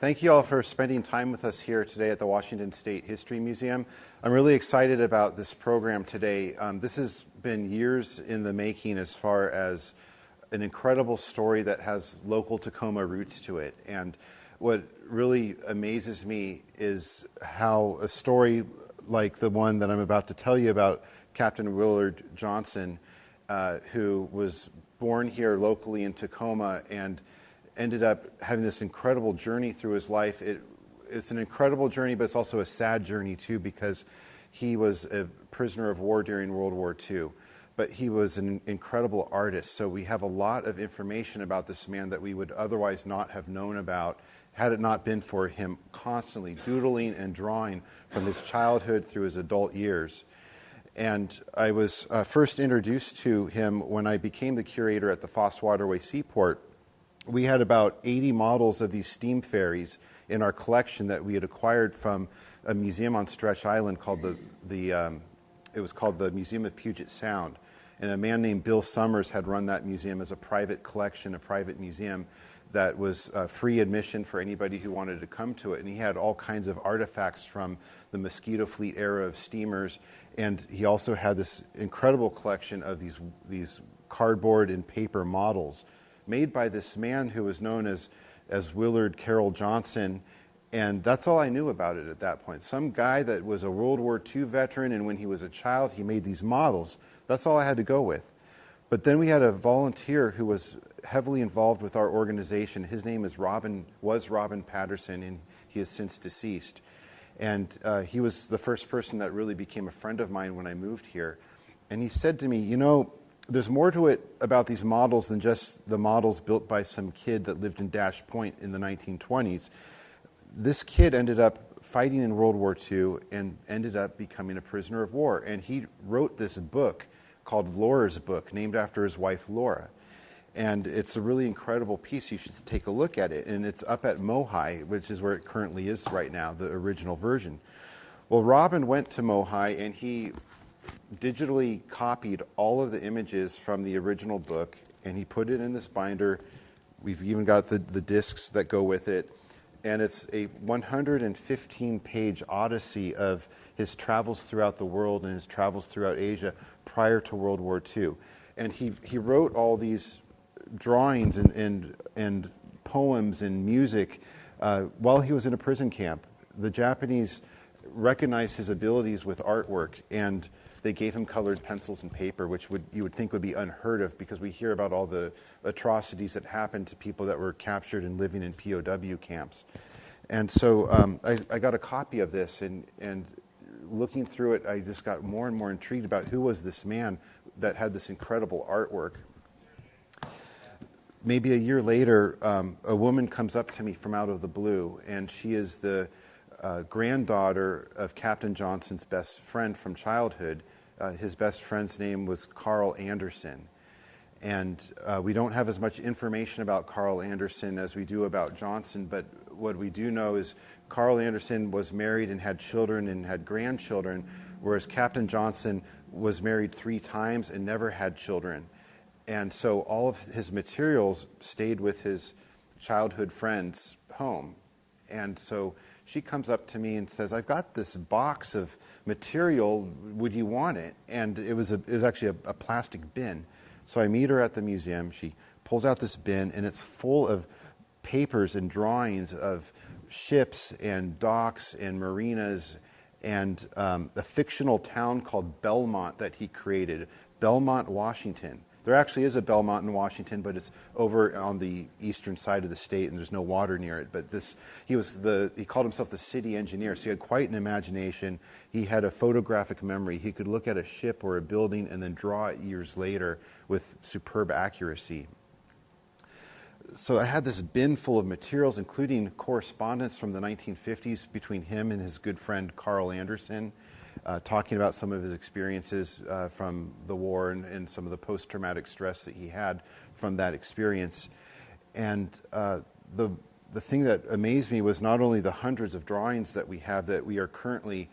Thank you all for spending time with us here today at the Washington State History Museum. I'm really excited about this program today. This has been years in the making as far as an incredible story that has local Tacoma roots to it. And what really amazes me is how a story like the one that I'm about to tell you about, Captain Willard Johnson, who was born here locally in Tacoma and ended up having this incredible journey through his life. It's an incredible journey, but it's also a sad journey too, because he was a prisoner of war during World War II. But he was an incredible artist, so we have a lot of information about this man that we would otherwise not have known about had it not been for him constantly doodling and drawing from his childhood through his adult years. And I was first introduced to him when I became the curator at the Foss Waterway Seaport. We had about 80 models of these steam ferries in our collection that we had acquired from a museum on Stretch Island called it was called the Museum of Puget Sound. And a man named Bill Summers had run that museum as a private collection, a private museum that was free admission for anybody who wanted to come to it. And he had all kinds of artifacts from the Mosquito Fleet era of steamers. And he also had this incredible collection of these cardboard and paper models made by this man who was known as Willard Carroll Johnson, and that's all I knew about it at that point. Some guy that was a World War II veteran, and when he was a child, he made these models. That's all I had to go with. But then we had a volunteer who was heavily involved with our organization. His name was Robin Patterson, and he is since deceased. And he was the first person that really became a friend of mine when I moved here. And he said to me, you know, there's more to it about these models than just the models built by some kid that lived in Dash Point in the 1920s. This kid ended up fighting in World War II and ended up becoming a prisoner of war. And he wrote this book called Laura's Book, named after his wife Laura. And it's a really incredible piece. You should take a look at it. And it's up at Mohi, which is where it currently is right now, the original version. Well, Robin went to Mohi and he digitally copied all of the images from the original book, and he put it in this binder. We've even got the discs that go with it, and it's a 115-page odyssey of his travels throughout the world and his travels throughout Asia prior to World War II. And he wrote all these drawings and poems and music while he was in a prison camp. The Japanese recognized his abilities with artwork, and they gave him colored pencils and paper, which you would think would be unheard of, because we hear about all the atrocities that happened to people that were captured and living in POW camps. And so I got a copy of this, and looking through it, I just got more and more intrigued about who was this man that had this incredible artwork. Maybe a year later, a woman comes up to me from out of the blue, and she is the granddaughter of Captain Johnson's best friend from childhood. His best friend's name was Carl Anderson. And we don't have as much information about Carl Anderson as we do about Johnson, but what we do know is Carl Anderson was married and had children and had grandchildren, whereas Captain Johnson was married 3 times and never had children. And so all of his materials stayed with his childhood friend's home. And so she comes up to me and says, I've got this box of material, would you want it? And it was actually a plastic bin. So I meet her at the museum, she pulls out this bin, and it's full of papers and drawings of ships and docks and marinas and a fictional town called Belmont that he created, Belmont, Washington. There actually is a Belmont in Washington, but it's over on the eastern side of the state, and there's no water near it. But he called himself the city engineer, so he had quite an imagination. He had a photographic memory. He could look at a ship or a building and then draw it years later with superb accuracy. So I had this bin full of materials, including correspondence from the 1950s between him and his good friend Carl Anderson, talking about some of his experiences from the war and some of the post-traumatic stress that he had from that experience. And the thing that amazed me was not only the hundreds of drawings that we have that we are currently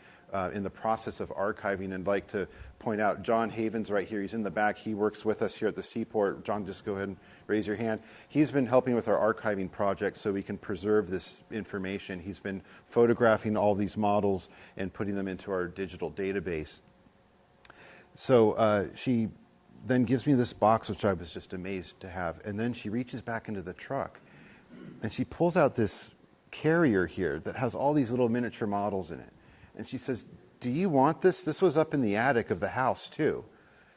in the process of archiving. And I'd like to point out John Haven's right here. He's in the back. He works with us here at the Seaport. John, just go ahead and raise your hand. He's been helping with our archiving project so we can preserve this information. He's been photographing all these models and putting them into our digital database. So she then gives me this box, which I was just amazed to have. And then she reaches back into the truck and she pulls out this carrier here that has all these little miniature models in it. And she says, "Do you want this? This was up in the attic of the house too."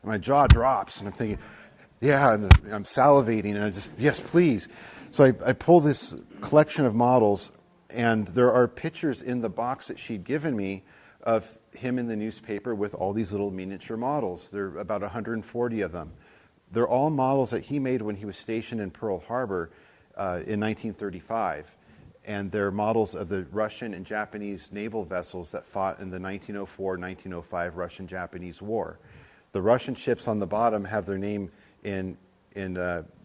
And my jaw drops and I'm thinking, yeah, and I'm salivating and I just, yes, please. So I pull this collection of models and there are pictures in the box that she'd given me of him in the newspaper with all these little miniature models. There are about 140 of them. They're all models that he made when he was stationed in Pearl Harbor in 1935. And they're models of the Russian and Japanese naval vessels that fought in the 1904-1905 Russian-Japanese War. The Russian ships on the bottom have their name in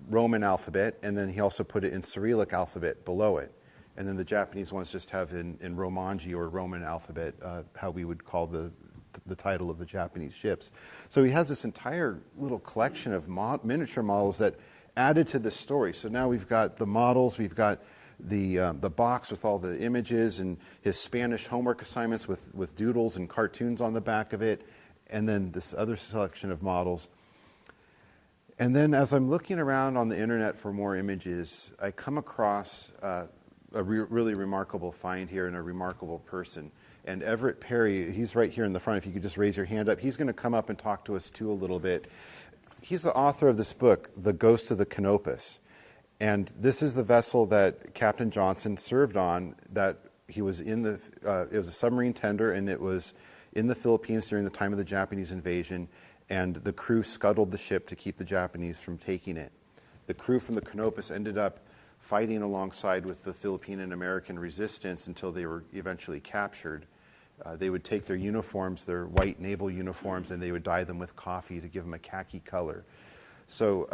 Roman alphabet, and then he also put it in Cyrillic alphabet below it. And then the Japanese ones just have in Romanji or Roman alphabet how we would call the title of the Japanese ships. So he has this entire little collection of miniature models that added to the story. So now we've got the models, we've got the box with all the images and his Spanish homework assignments with doodles and cartoons on the back of it, and then this other selection of models. And then as I'm looking around on the internet for more images, I come across a really remarkable find here and a remarkable person. And Everett Perry, he's right here in the front. If you could just raise your hand up. He's going to come up and talk to us too a little bit. He's the author of this book, The Ghost of the Canopus. And this is the vessel that Captain Johnson served on, that he was in the, it was a submarine tender, and it was in the Philippines during the time of the Japanese invasion, and the crew scuttled the ship to keep the Japanese from taking it. The crew from the Canopus ended up fighting alongside with the Philippine and American resistance until they were eventually captured. They would take their uniforms, their white naval uniforms, and they would dye them with coffee to give them a khaki color. So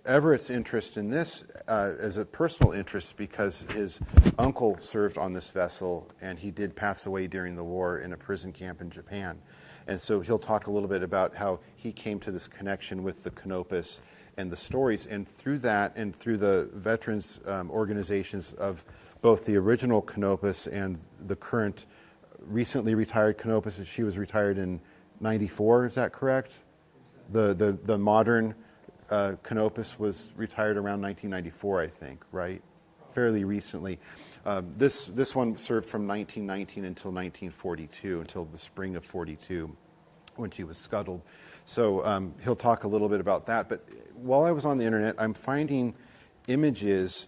Everett's interest in this is a personal interest because his uncle served on this vessel, and he did pass away during the war in a prison camp in Japan. And so he'll talk a little bit about how he came to this connection with the Canopus and the stories, and through that and through the veterans organizations of both the original Canopus and the current recently retired Canopus. She was retired in 94, is that correct? The modern Canopus was retired around 1994, I think, right? Fairly recently. This one served from 1919 until 1942, until the spring of 42, when she was scuttled. So he'll talk a little bit about that. But while I was on the internet, I'm finding images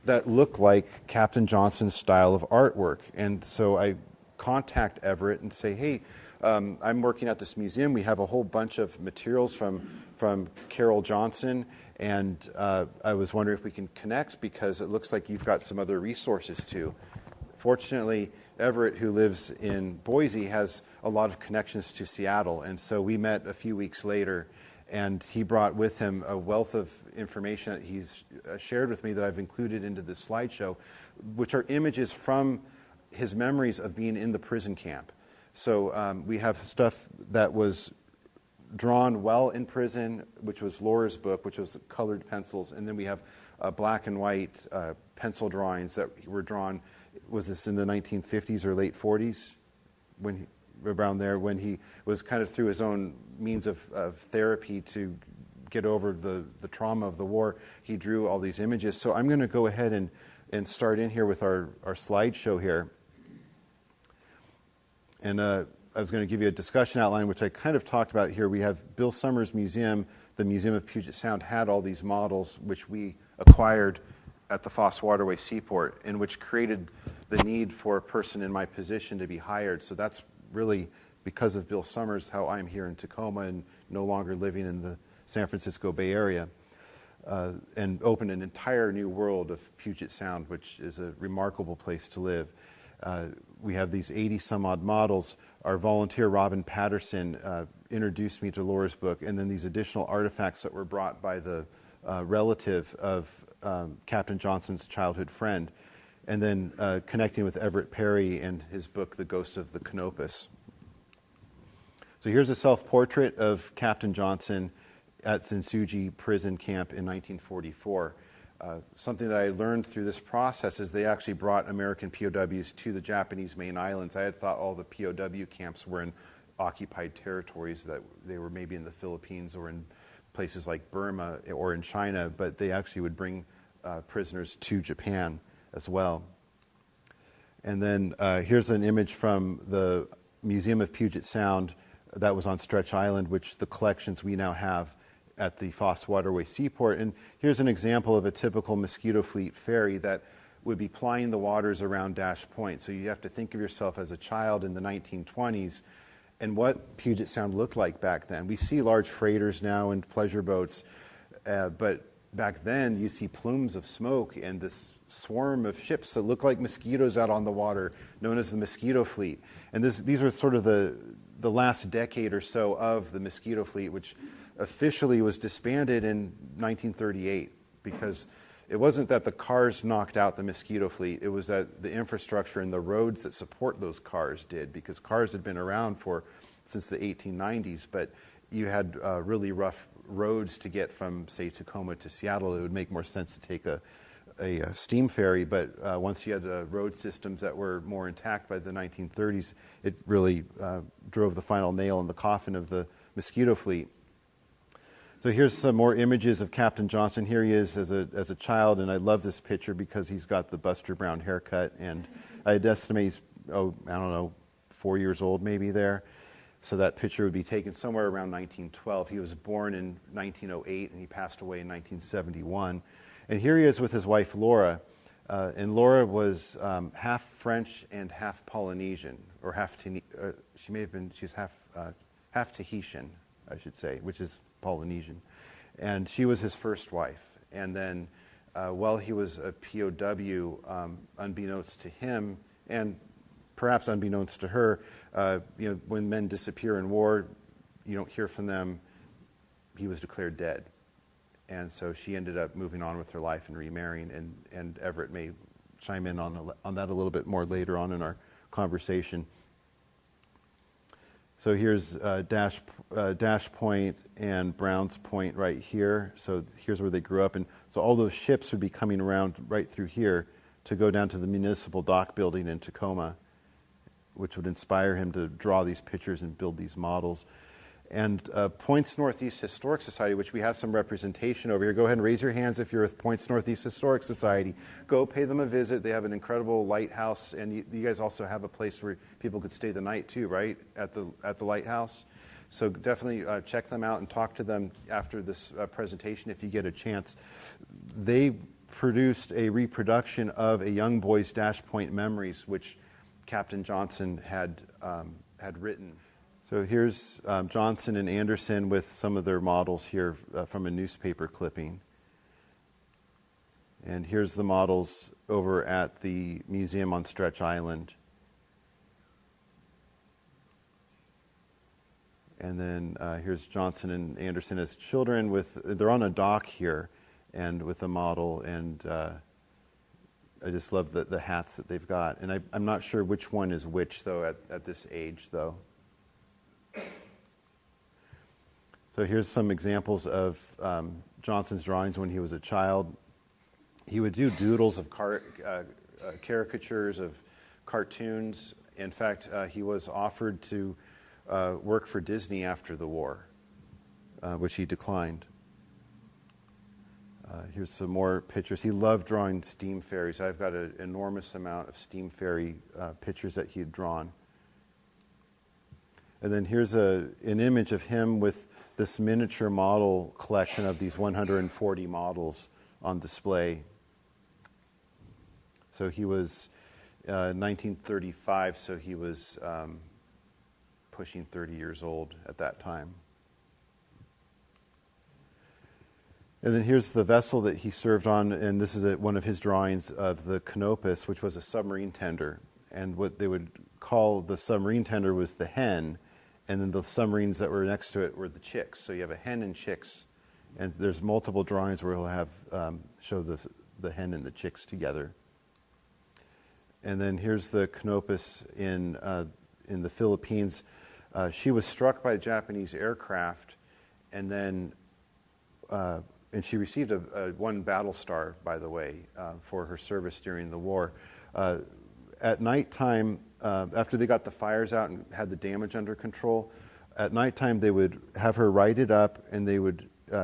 that look like Captain Johnson's style of artwork. And so I contact Everett and say, hey, I'm working at this museum. We have a whole bunch of materials from Carol Johnson, and I was wondering if we can connect because it looks like you've got some other resources too. Fortunately, Everett, who lives in Boise, has a lot of connections to Seattle, and so we met a few weeks later, and he brought with him a wealth of information that he's shared with me that I've included into this slideshow, which are images from his memories of being in the prison camp. So we have stuff that was drawn while in prison, which was Laura's book, which was colored pencils, and then we have black and white pencil drawings that were drawn. Was this in the 1950s or late 40s? Around there, when he was kind of through his own means of therapy to get over the trauma of the war, he drew all these images. So I'm going to go ahead and start in here with our slideshow here. And I was going to give you a discussion outline, which I kind of talked about here. We have Bill Summers Museum, the Museum of Puget Sound, had all these models, which we acquired at the Foss Waterway Seaport, and which created the need for a person in my position to be hired. So that's really because of Bill Summers how I'm here in Tacoma and no longer living in the San Francisco Bay Area, and opened an entire new world of Puget Sound, which is a remarkable place to live. We have these 80-some-odd models. Our volunteer, Robin Patterson, introduced me to Laura's book, and then these additional artifacts that were brought by the relative of Captain Johnson's childhood friend. and then connecting with Everett Perry and his book, The Ghost of the Canopus. So here's a self-portrait of Captain Johnson at Zensuji prison camp in 1944. Something that I learned through this process is they actually brought American POWs to the Japanese main islands. I had thought all the POW camps were in occupied territories, that they were maybe in the Philippines or in places like Burma or in China, but they actually would bring prisoners to Japan as well. And then here's an image from the Museum of Puget Sound that was on Stretch Island, which the collections we now have at the Foss Waterway Seaport. And here's an example of a typical mosquito fleet ferry that would be plying the waters around Dash Point. So you have to think of yourself as a child in the 1920s and what Puget Sound looked like back then. We see large freighters now and pleasure boats, but back then you see plumes of smoke and this swarm of ships that look like mosquitoes out on the water, known as the mosquito fleet. And these were sort of the last decade or so of the mosquito fleet, which officially was disbanded in 1938, because it wasn't that the cars knocked out the mosquito fleet, it was that the infrastructure and the roads that support those cars did, because cars had been around since the 1890s, but you had really rough roads to get from, say, Tacoma to Seattle. It would make more sense to take a steam ferry, but once you had road systems that were more intact by the 1930s, it really drove the final nail in the coffin of the mosquito fleet. So here's some more images of Captain Johnson. Here he is as a child, and I love this picture because he's got the Buster Brown haircut, and I'd estimate he's, 4 years old maybe there. So that picture would be taken somewhere around 1912. He was born in 1908, and he passed away in 1971. And here he is with his wife, Laura. And Laura was half French and half Polynesian, or she was half Tahitian, I should say, which is Polynesian. And she was his first wife. And then while he was a POW, unbeknownst to him, and perhaps unbeknownst to her, when men disappear in war, you don't hear from them. He was declared dead. And so she ended up moving on with her life and remarrying, and Everett may chime in on that a little bit more later on in our conversation. So here's Dash Point and Browns Point right here. So here's where they grew up. And so all those ships would be coming around right through here to go down to the municipal dock building in Tacoma, which would inspire him to draw these pictures and build these models. And Points Northeast Historic Society, which we have some representation over here. Go ahead and raise your hands if you're with Points Northeast Historic Society. Go pay them a visit. They have an incredible lighthouse, and you guys also have a place where people could stay the night too, right? At the lighthouse. So definitely check them out and talk to them after this presentation if you get a chance. They produced a reproduction of a young boy's Dash Point memories, which Captain Johnson had written. So here's Johnson and Anderson with some of their models here from a newspaper clipping. And here's the models over at the museum on Stretch Island. And then here's Johnson and Anderson as children they're on a dock here and with a model, and I just love the hats that they've got. And I'm not sure which one is which, though, at this age, though. So here's some examples of Johnson's drawings when he was a child. He would do doodles of caricatures of cartoons. In fact, he was offered to work for Disney after the war, which he declined. Here's some more pictures. He loved drawing steam ferries. I've got an enormous amount of steam ferry pictures that he had drawn. And then here's an image of him with this miniature model collection of these 140 models on display. So he was 1935, so he was pushing 30 years old at that time. And then here's the vessel that he served on, and this is one of his drawings of the Canopus, which was a submarine tender. And what they would call the submarine tender was the hen, and then the submarines that were next to it were the chicks. So you have a hen and chicks. And there's multiple drawings where he'll have show the hen and the chicks together. And then here's the Canopus in the Philippines. She was struck by a Japanese aircraft, and then and she received one battle star, by the way, for her service during the war. At nighttime, after they got the fires out and had the damage under control, at nighttime they would have her righted up, and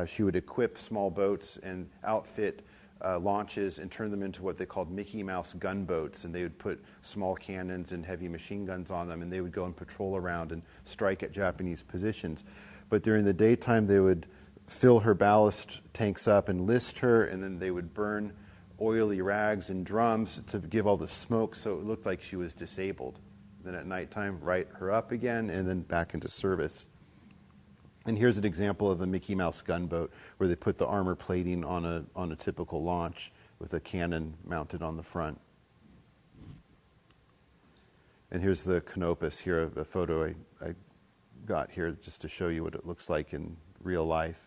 she would equip small boats and outfit launches and turn them into what they called Mickey Mouse gunboats, and they would put small cannons and heavy machine guns on them, and they would go and patrol around and strike at Japanese positions. But during the daytime, they would fill her ballast tanks up and list her, and then they would burn oily rags and drums to give all the smoke so it looked like she was disabled. Then at nighttime, right her up again, and then back into service. And here's an example of a Mickey Mouse gunboat where they put the armor plating on a typical launch with a cannon mounted on the front. And here's the Canopus here, a photo I got here just to show you what it looks like in real life.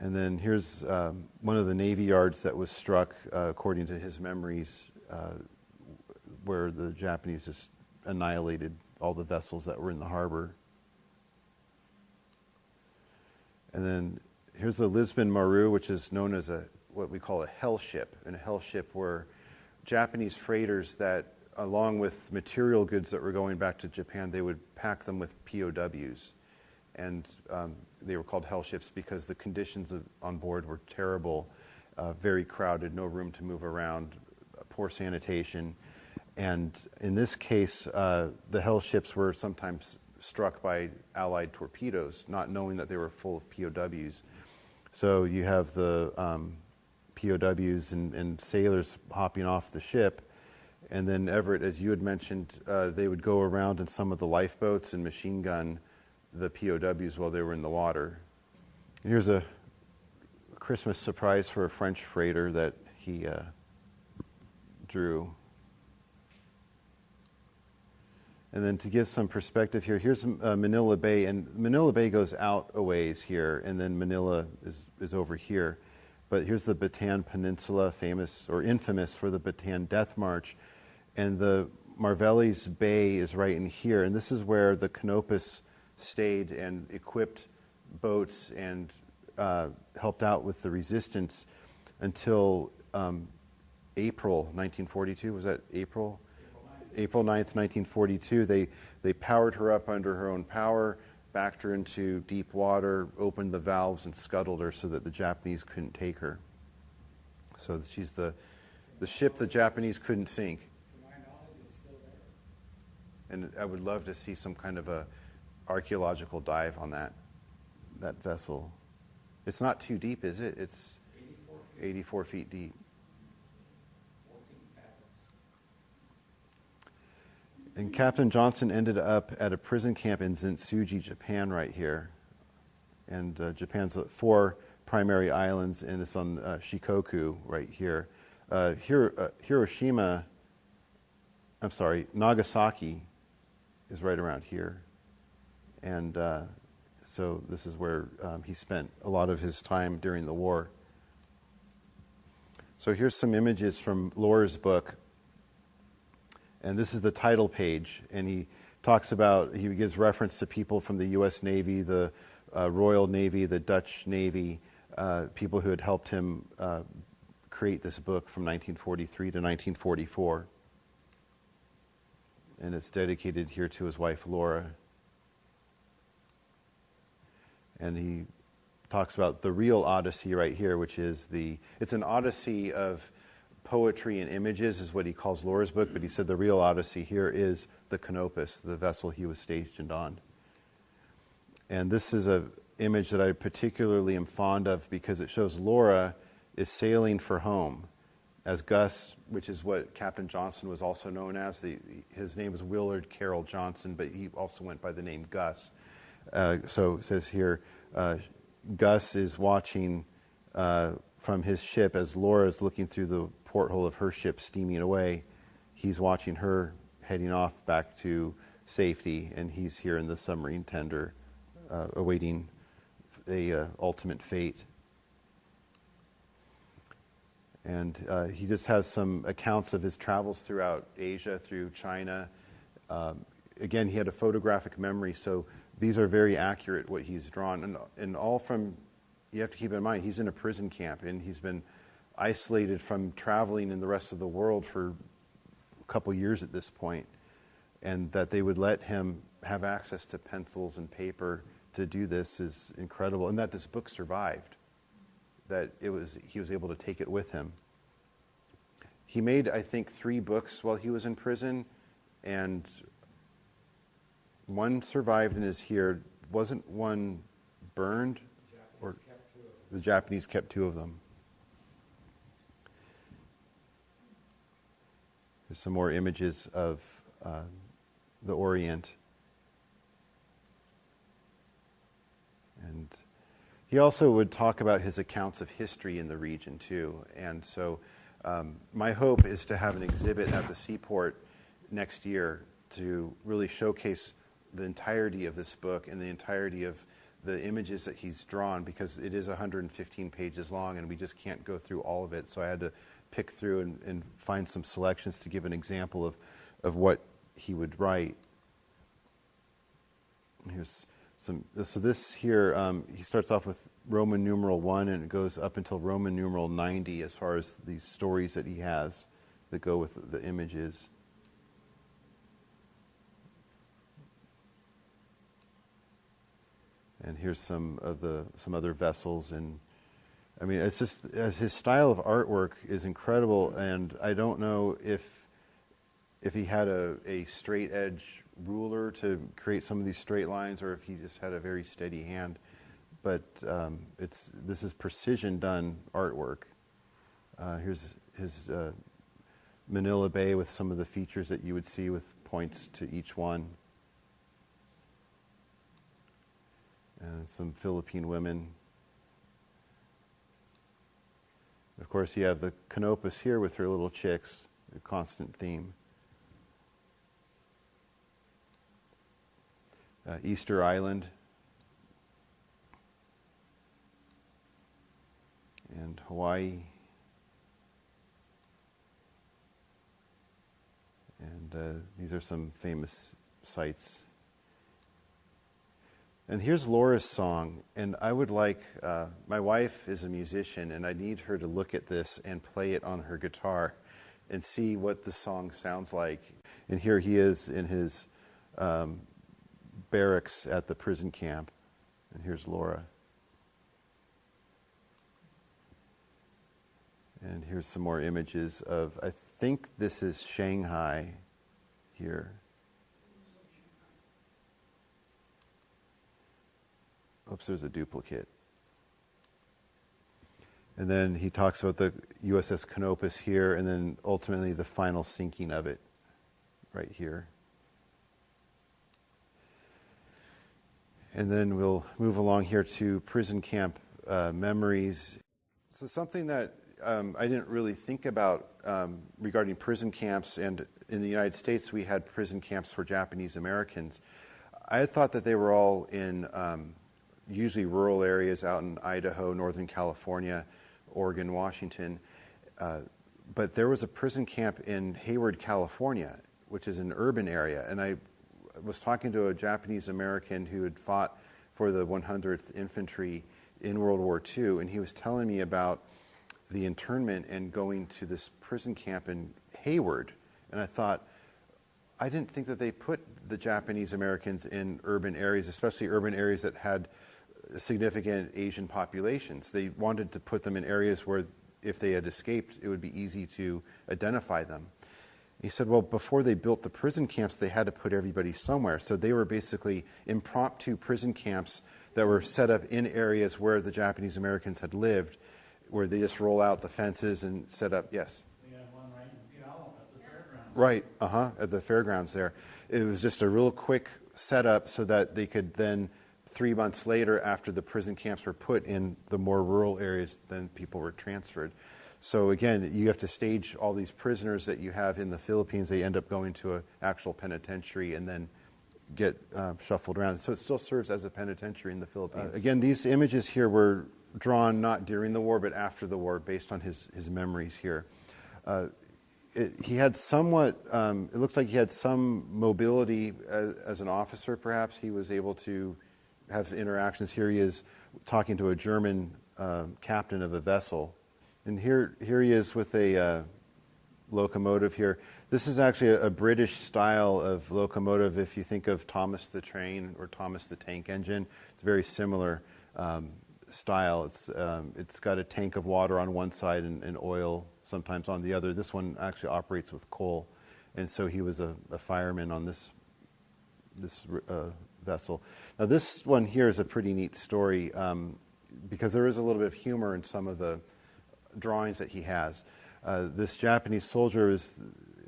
And then here's one of the Navy yards that was struck, according to his memories, where the Japanese just annihilated all the vessels that were in the harbor. And then here's the Lisbon Maru, which is known as what we call a hell ship. And a hell ship were Japanese freighters that, along with material goods that were going back to Japan, they would pack them with POWs. And they were called hell ships because the conditions on board were terrible, very crowded, no room to move around, poor sanitation. And in this case, the hell ships were sometimes struck by Allied torpedoes, not knowing that they were full of POWs. So you have the POWs and sailors hopping off the ship. And then Everett, as you had mentioned, they would go around in some of the lifeboats and machine gun the POWs while they were in the water. Here's a Christmas surprise for a French freighter that he drew. And then to give some perspective here, here's Manila Bay, and Manila Bay goes out a ways here, and then Manila is over here. But here's the Bataan Peninsula, famous or infamous for the Bataan Death March, and the Marvellis Bay is right in here, and this is where the Canopus stayed and equipped boats and helped out with the resistance until April 1942. Was that April? April 9th, 1942, they powered her up under her own power, backed her into deep water, opened the valves, and scuttled her so that the Japanese couldn't take her. So she's the ship the Japanese couldn't sink. To my knowledge, it's still there. And I would love to see some kind of a archaeological dive on that vessel. It's not too deep, is it? It's 84 feet deep. And Captain Johnson ended up at a prison camp in Zentsuji, Japan, right here. And Japan's 4 primary islands, and it's on Shikoku right here. Nagasaki is right around here. And so this is where he spent a lot of his time during the war. So here's some images from Laura's book. And this is the title page, and he gives reference to people from the U.S. Navy, the Royal Navy, the Dutch Navy, people who had helped him create this book from 1943 to 1944. And it's dedicated here to his wife, Laura. And he talks about the real Odyssey right here, which is it's an Odyssey of poetry and images is what he calls Laura's book, but he said the real Odyssey here is the Canopus, the vessel he was stationed on. And this is an image that I particularly am fond of because it shows Laura is sailing for home as Gus, which is what Captain Johnson was also known as. His name was Willard Carroll Johnson, but he also went by the name Gus. So it says here, Gus is watching from his ship as Laura is looking through the porthole of her ship steaming away. He's watching her heading off back to safety, and he's here in the submarine tender awaiting a ultimate fate. And he just has some accounts of his travels throughout Asia, through China. Again, he had a photographic memory, so these are very accurate, what he's drawn. And all from, you have to keep in mind, he's in a prison camp, and he's been isolated from traveling in the rest of the world for a couple years at this point. And that they would let him have access to pencils and paper to do this is incredible. And that this book survived, that he was able to take it with him. He made, I think, 3 books while he was in prison, and one survived and is here. Wasn't one burned? Or the Japanese kept 2 of them. There's some more images of the Orient. And he also would talk about his accounts of history in the region too. And so my hope is to have an exhibit at the Seaport next year to really showcase the entirety of this book and the entirety of the images that he's drawn, because it is 115 pages long and we just can't go through all of it. So I had to pick through and find some selections to give an example of what he would write. Here's some. So this here, he starts off with Roman numeral 1 and it goes up until Roman numeral 90 as far as these stories that he has that go with the images. And here's some other vessels, and I mean, it's just, as his style of artwork is incredible, and I don't know if he had a straight edge ruler to create some of these straight lines, or if he just had a very steady hand. But this is precision done artwork. Here's his Manila Bay with some of the features that you would see with points to each one. And some Philippine women. Of course, you have the Canopus here with her little chicks, a constant theme. Easter Island. And Hawaii. And these are some famous sites. And here's Laura's song, and I would like, my wife is a musician, and I need her to look at this and play it on her guitar and see what the song sounds like. And here he is in his barracks at the prison camp, and here's Laura. And here's some more images of, I think this is Shanghai here. Oops, there's a duplicate. And then he talks about the USS Canopus here, and then ultimately the final sinking of it right here. And then we'll move along here to prison camp memories. So something that I didn't really think about regarding prison camps, and in the United States we had prison camps for Japanese Americans. I had thought that they were all in usually rural areas out in Idaho, Northern California, Oregon, Washington. But there was a prison camp in Hayward, California, which is an urban area. And I was talking to a Japanese American who had fought for the 100th Infantry in World War II, and he was telling me about the internment and going to this prison camp in Hayward. And I thought, I didn't think that they put the Japanese Americans in urban areas, especially urban areas that had significant Asian populations. They wanted to put them in areas where if they had escaped, it would be easy to identify them. He said, well, before they built the prison camps, they had to put everybody somewhere. So they were basically impromptu prison camps that were set up in areas where the Japanese Americans had lived, where they just roll out the fences and set up, yes? We had one right in Puyallup at the fairgrounds. Right, at the fairgrounds there. It was just a real quick setup so that they could then 3 months later, after the prison camps were put in the more rural areas, then people were transferred. So again, you have to stage all these prisoners that you have in the Philippines. They end up going to an actual penitentiary and then get shuffled around. So it still serves as a penitentiary in the Philippines. Again, these images here were drawn not during the war, but after the war, based on his memories here. He had somewhat, it looks like he had some mobility as an officer, perhaps. He was able to have interactions. Here he is talking to a German captain of a vessel. And here he is with a locomotive here. This is actually a British style of locomotive. If you think of Thomas the Train or Thomas the Tank Engine, it's a very similar style. It's got a tank of water on one side and oil sometimes on the other. This one actually operates with coal, and so he was a fireman on this vessel. Now this one here is a pretty neat story because there is a little bit of humor in some of the drawings that he has. This Japanese soldier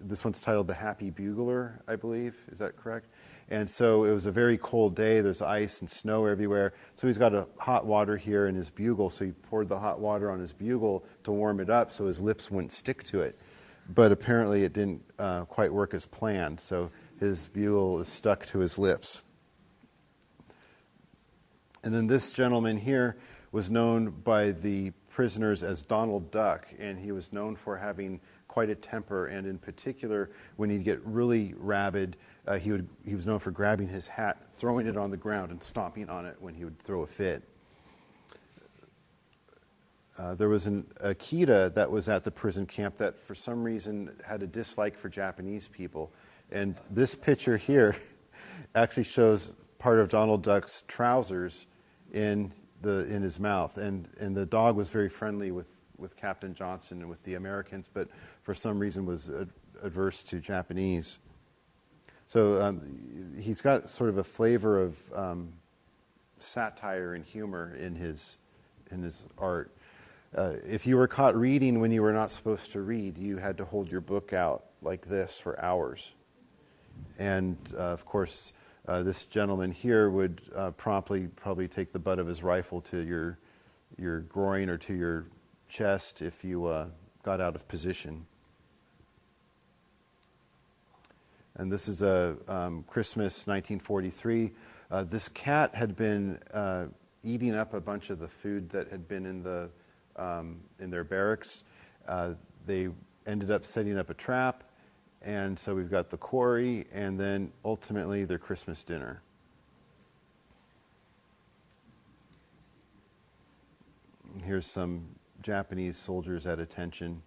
this one's titled The Happy Bugler, I believe. Is that correct? And so it was a very cold day. There's ice and snow everywhere. So he's got a hot water here in his bugle. So he poured the hot water on his bugle to warm it up so his lips wouldn't stick to it. But apparently it didn't quite work as planned. So his bugle is stuck to his lips. And then this gentleman here was known by the prisoners as Donald Duck, and he was known for having quite a temper, and in particular, when he'd get really rabid, he was known for grabbing his hat, throwing it on the ground, and stomping on it when he would throw a fit. There was an Akita that was at the prison camp that for some reason had a dislike for Japanese people, and this picture here actually shows part of Donald Duck's trousers in his mouth, and the dog was very friendly with Captain Johnson and with the Americans, but for some reason was adverse to Japanese. So he's got sort of a flavor of satire and humor in his art. If you were caught reading when you were not supposed to read, you had to hold your book out like this for hours. And of course, this gentleman here would promptly probably take the butt of his rifle to your groin or to your chest if you got out of position. And this is a Christmas 1943. This cat had been eating up a bunch of the food that had been in their barracks. They ended up setting up a trap. And so we've got the quarry, and then ultimately their Christmas dinner. Here's some Japanese soldiers at attention.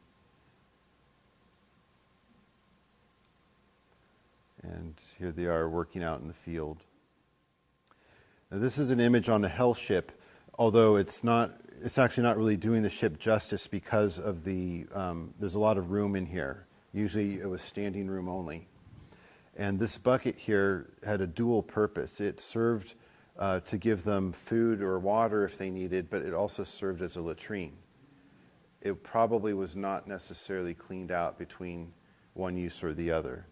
And here they are working out in the field. Now this is an image on a hell ship, although it's actually not really doing the ship justice because of there's a lot of room in here. Usually it was standing room only. And this bucket here had a dual purpose. It served to give them food or water if they needed, but it also served as a latrine. It probably was not necessarily cleaned out between one use or the other.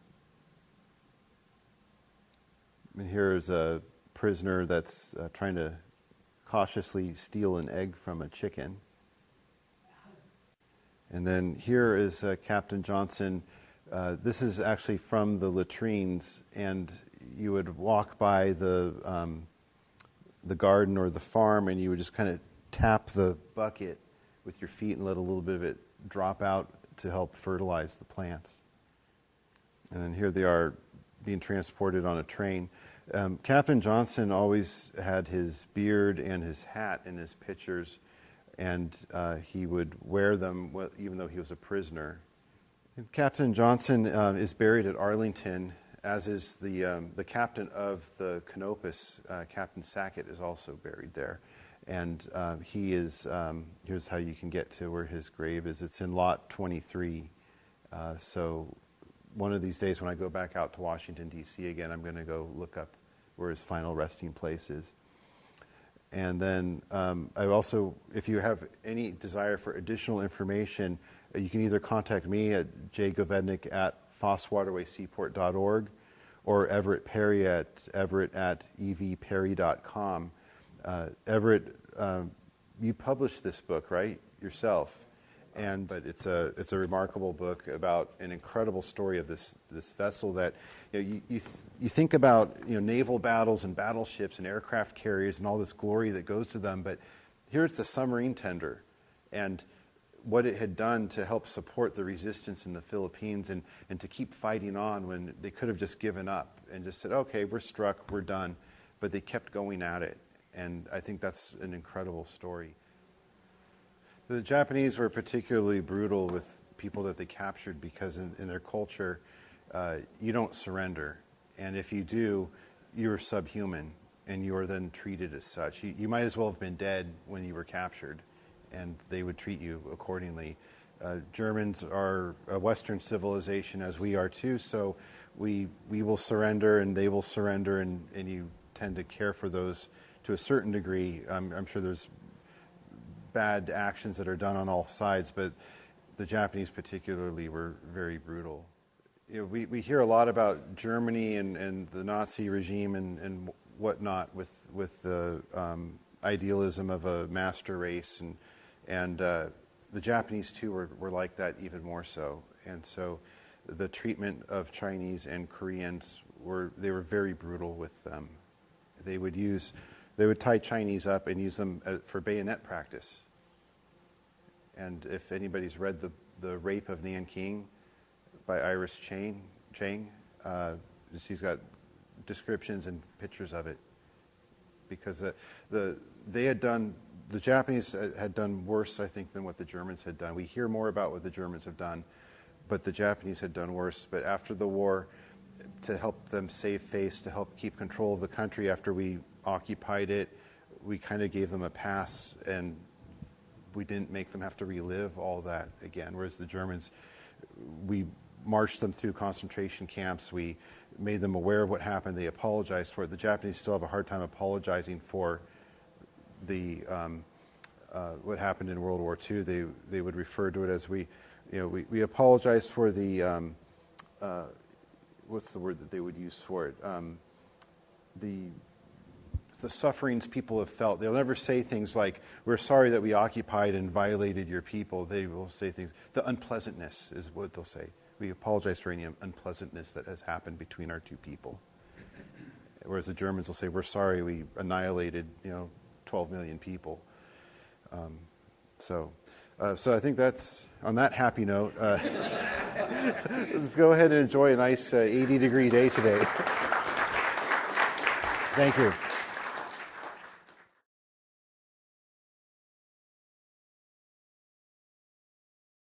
And here's a prisoner that's trying to cautiously steal an egg from a chicken. And then here is Captain Johnson. This is actually from the latrines, and you would walk by the garden or the farm, and you would just kind of tap the bucket with your feet and let a little bit of it drop out to help fertilize the plants. And then here they are being transported on a train. Captain Johnson always had his beard and his hat in his pictures, and he would wear them even though he was a prisoner. And Captain Johnson is buried at Arlington, as is the captain of the Canopus, Captain Sackett, is also buried there. And he is, here's how you can get to where his grave is. It's in Lot 23. So one of these days when I go back out to Washington, D.C. again, I'm going to go look up where his final resting place is. And then I also, if you have any desire for additional information, you can either contact me at Govednik at fosswaterwayseaport.org or Everett Perry at everett@evperry.com. Everett, you published this book, right, yourself? But it's a remarkable book about an incredible story of this vessel that you think about naval battles and battleships and aircraft carriers and all this glory that goes to them, but here it's a submarine tender, and what it had done to help support the resistance in the Philippines and to keep fighting on when they could have just given up and just said, okay, we're struck, we're done, but they kept going at it, and I think that's an incredible story. The Japanese were particularly brutal with people that they captured because in their culture, you don't surrender. And if you do, you're subhuman, and you are then treated as such. You might as well have been dead when you were captured, and they would treat you accordingly. Germans are a Western civilization, as we are too, so we will surrender, and they will surrender, and you tend to care for those to a certain degree. I'm sure there's bad actions that are done on all sides, but the Japanese particularly were very brutal. We hear a lot about Germany and the Nazi regime and whatnot with the idealism of a master race, and the Japanese too were like that, even more so. And so the treatment of Chinese and Koreans were very brutal with them. They would tie Chinese up and use them for bayonet practice. And if anybody's read the Rape of Nanking by Iris Chang, she's got descriptions and pictures of it, because the Japanese had done worse, I think, than what the Germans had done. We hear more about what the Germans have done, but the Japanese had done worse. But after the war, to help them save face, to help keep control of the country after we occupied it, we kind of gave them a pass, and we didn't make them have to relive all that again. Whereas the Germans, we marched them through concentration camps, we made them aware of what happened, they apologized for it. The Japanese still have a hard time apologizing for the what happened in World War II. They would refer to it as we apologize for the what's the word that they would use for it? The sufferings people have felt. They'll never say things like, we're sorry that we occupied and violated your people. They will say things, the unpleasantness is what they'll say. We apologize for any unpleasantness that has happened between our two people. Whereas the Germans will say, we're sorry we annihilated 12 million people. So I think that's, on that happy note, let's go ahead and enjoy a nice 80-degree day today. Thank you.